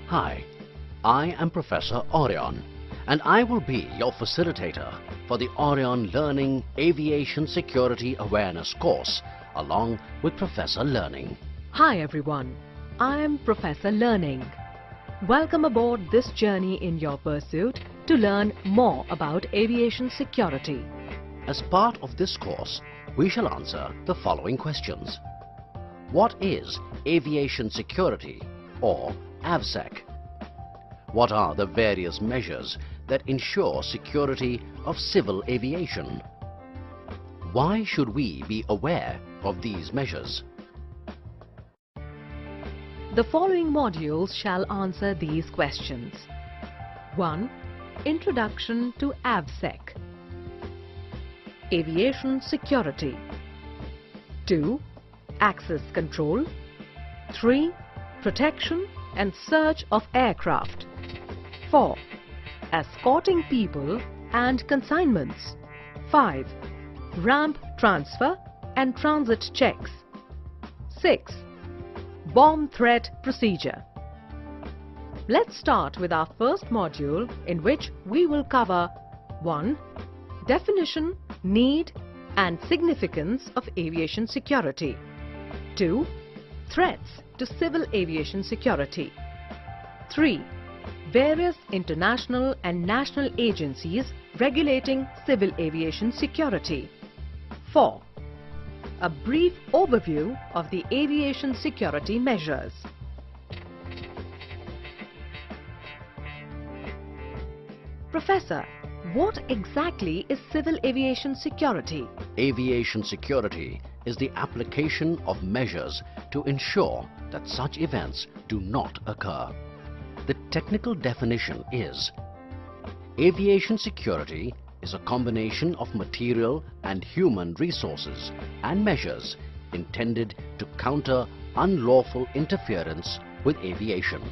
Hi, I am Professor Aurion, and I will be your facilitator for the Aurion Learning Aviation Security Awareness course along with Professor Learning. Hi everyone, I am Professor Learning. Welcome aboard this journey in your pursuit to learn more about aviation security. As part of this course, we shall answer the following questions. What is aviation security, or AVSEC? What are the various measures that ensure security of civil aviation? Why should we be aware of these measures? The following modules shall answer these questions. 1. Introduction to AVSEC. Aviation security. 2. Access control. 3. Protection and search of aircraft. 4. Escorting people and consignments. 5. Ramp transfer and transit checks. 6. Bomb threat procedure. Let's start with our first module, in which we will cover 1. Definition, need and significance of aviation security. 2. Threats to civil aviation security. 3. Various international and national agencies regulating civil aviation security. 4. A brief overview of the aviation security measures. Professor, what exactly is civil aviation security? Aviation security is the application of measures to ensure that such events do not occur. The technical definition is: aviation security is a combination of material and human resources and measures intended to counter unlawful interference with aviation.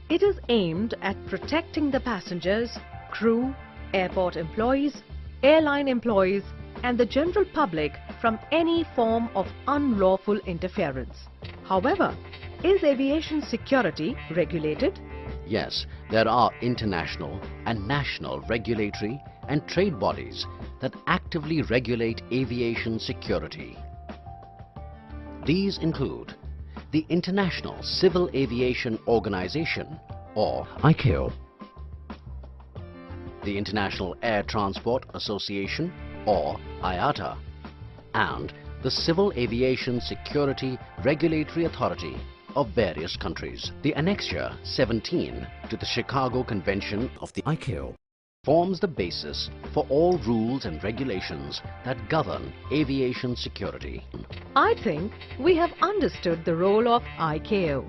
It is aimed at protecting the passengers, crew, airport employees, airline employees and the general public from any form of unlawful interference. However, is aviation security regulated? Yes, there are international and national regulatory and trade bodies that actively regulate aviation security. These include the International Civil Aviation Organization, or ICAO, the International Air Transport Association, or IATA, and the Civil Aviation Security Regulatory Authority of various countries. The Annexure 17 to the Chicago Convention of the ICAO forms the basis for all rules and regulations that govern aviation security. I think we have understood the role of ICAO.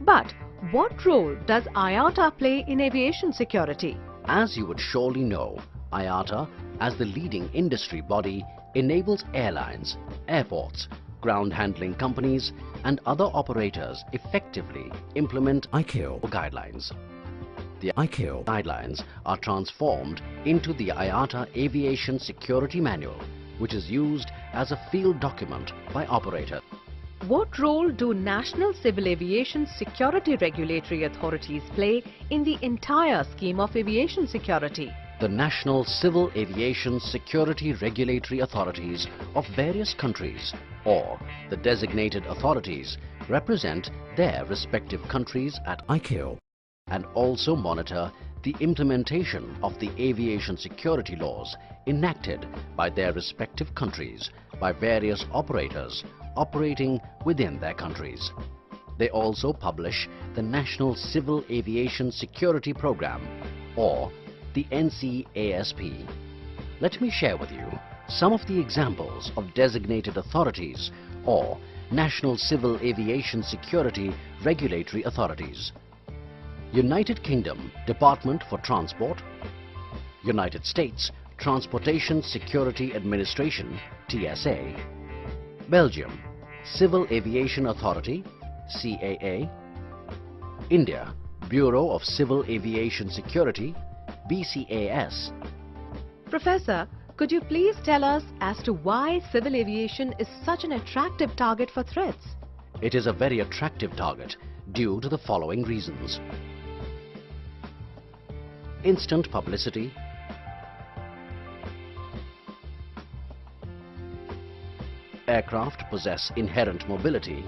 But what role does IATA play in aviation security? As you would surely know, IATA, as the leading industry body, enables airlines, airports, ground handling companies and other operators effectively implement ICAO guidelines. The ICAO guidelines are transformed into the IATA Aviation Security Manual, which is used as a field document by operators. What role do national civil aviation security regulatory authorities play in the entire scheme of aviation security? The national civil aviation security regulatory authorities of various countries, or the designated authorities, represent their respective countries at ICAO and also monitor the implementation of the aviation security laws enacted by their respective countries by various operators operating within their countries. They also publish the National Civil Aviation Security Program, or the NCASP. Let me share with you some of the examples of designated authorities or National Civil Aviation Security Regulatory Authorities. United Kingdom Department for Transport, United States Transportation Security Administration (TSA), Belgium Civil Aviation Authority (CAA), India Bureau of Civil Aviation Security (BCAS). Professor, Could you please tell us as to why civil aviation is such an attractive target for threats? It is a very attractive target due to the following reasons. Instant publicity, aircraft possess inherent mobility,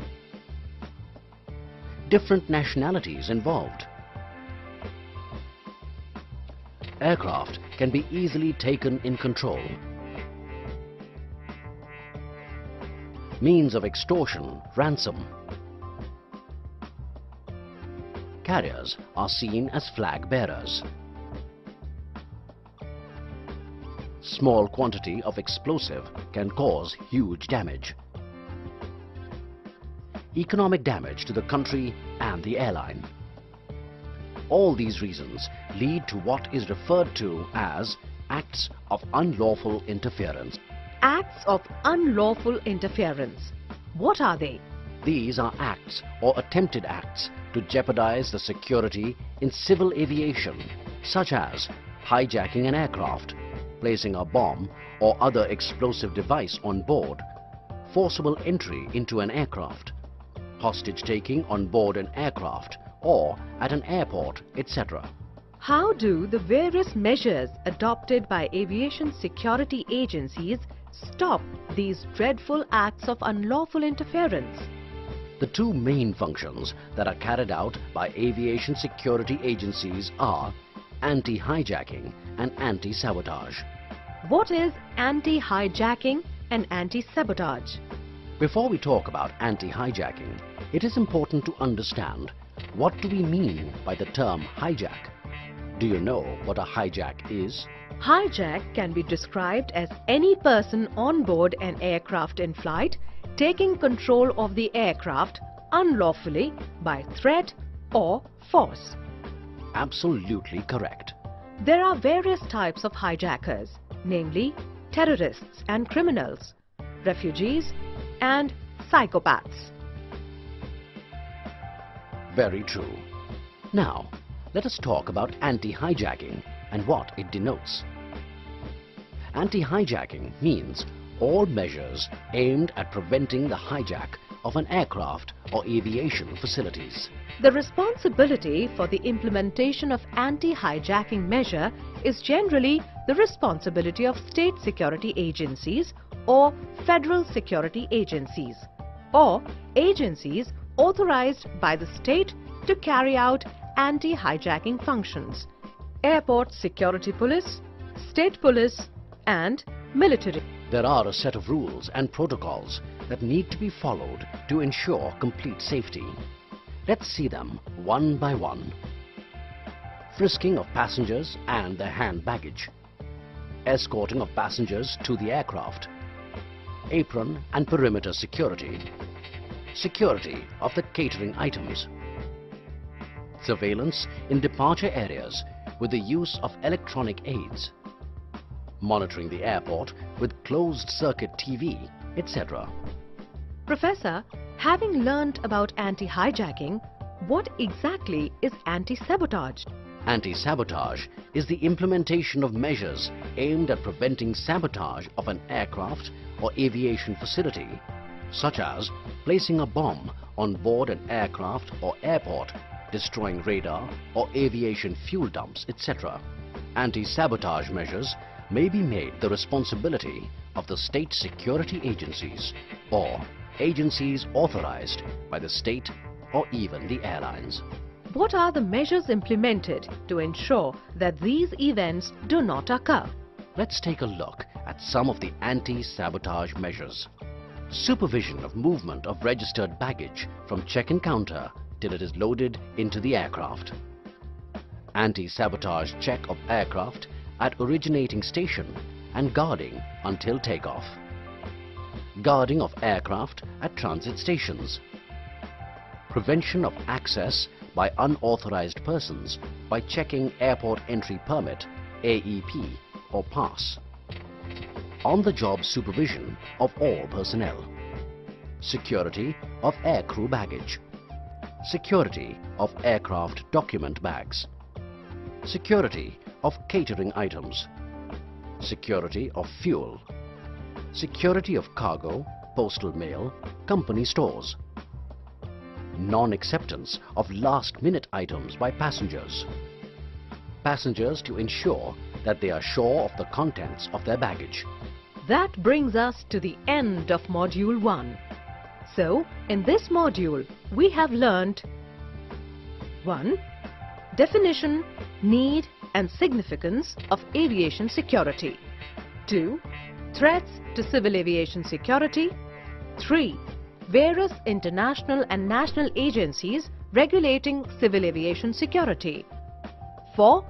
different nationalities involved, aircraft can be easily taken in control, means of extortion, ransom, carriers are seen as flag bearers, small quantity of explosive can cause huge damage, economic damage to the country and the airline. All these reasons lead to what is referred to as acts of unlawful interference. Acts of unlawful interference. What are they? These are acts or attempted acts to jeopardize the security in civil aviation, such as hijacking an aircraft, placing a bomb or other explosive device on board, forcible entry into an aircraft, hostage taking on board an aircraft or at an airport, etc. How do the various measures adopted by aviation security agencies stop these dreadful acts of unlawful interference? The two main functions that are carried out by aviation security agencies are anti-hijacking and anti-sabotage. What is anti-hijacking and anti-sabotage? Before we talk about anti-hijacking, it is important to understand what do we mean by the term hijack. Do you know what a hijack is? Hijack can be described as any person on board an aircraft in flight taking control of the aircraft unlawfully by threat or force. Absolutely correct. There are various types of hijackers, namely terrorists and criminals, refugees and psychopaths. Very true. Now, let us talk about anti-hijacking and what it denotes. Anti-hijacking means all measures aimed at preventing the hijack of an aircraft or aviation facilities. The responsibility for the implementation of anti-hijacking measure is generally the responsibility of state security agencies or federal security agencies, or agencies authorized by the state to carry out anti-hijacking functions: airport security police, state police and military. There are a set of rules and protocols that need to be followed to ensure complete safety. Let's see them one by one. Frisking of passengers and their hand baggage, escorting of passengers to the aircraft, apron and perimeter security, security of the catering items, surveillance in departure areas with the use of electronic aids, monitoring the airport with closed-circuit TV, etc. Professor, having learnt about anti-hijacking, what exactly is anti-sabotage? Anti-sabotage is the implementation of measures aimed at preventing sabotage of an aircraft or aviation facility, such as placing a bomb on board an aircraft or airport, destroying radar or aviation fuel dumps, etc. Anti-sabotage measures may be made the responsibility of the state security agencies or agencies authorized by the state or even the airlines. What are the measures implemented to ensure that these events do not occur? Let's take a look at some of the anti-sabotage measures. Supervision of movement of registered baggage from check-in counter till it is loaded into the aircraft. Anti-sabotage check of aircraft at originating station and guarding until takeoff. Guarding of aircraft at transit stations. Prevention of access by unauthorized persons by checking airport entry permit, AEP or pass. On-the-job supervision of all personnel. Security of aircrew baggage. Security of aircraft document bags. Security of catering items. security of fuel, security of cargo, postal mail, company stores, non-acceptance of last-minute items by passengers, passengers to ensure that they are sure of the contents of their baggage. That brings us to the end of Module 1. So, in this module, we have learnt 1. Definition, need and significance of aviation security. 2. Threats to civil aviation security. 3. Various international and national agencies regulating civil aviation security. 4.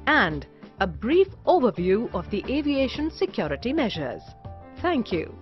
And a brief overview of the aviation security measures. Thank you.